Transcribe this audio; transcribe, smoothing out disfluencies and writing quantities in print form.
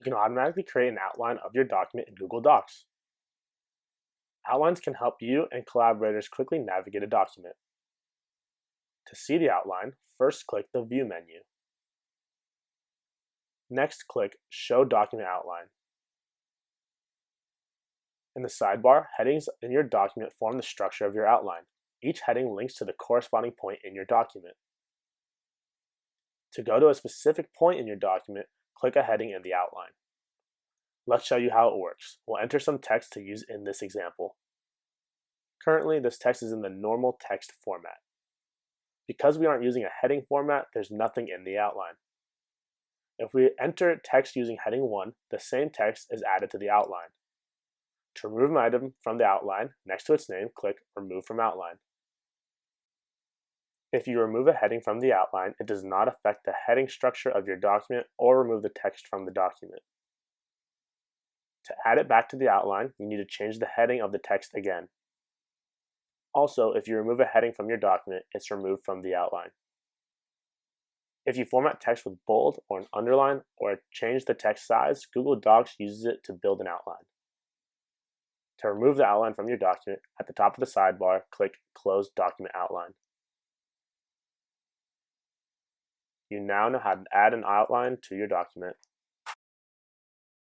You can automatically create an outline of your document in Google Docs. Outlines can help you and collaborators quickly navigate a document. To see the outline, first click the View menu. Next, click Show Document Outline. In the sidebar, headings in your document form the structure of your outline. Each heading links to the corresponding point in your document. To go to a specific point in your document, click a heading in the outline. Let's show you how it works. We'll enter some text to use in this example. Currently, this text is in the normal text format. Because we aren't using a heading format, there's nothing in the outline. If we enter text using heading 1, the same text is added to the outline. To remove an item from the outline, next to its name, click Remove from Outline. If you remove a heading from the outline, it does not affect the heading structure of your document or remove the text from the document. To add it back to the outline, you need to change the heading of the text again. Also, if you remove a heading from your document, it's removed from the outline. If you format text with bold or an underline or change the text size, Google Docs uses it to build an outline. To remove the outline from your document, at the top of the sidebar, click Close Document Outline. You now know how to add an outline to your document.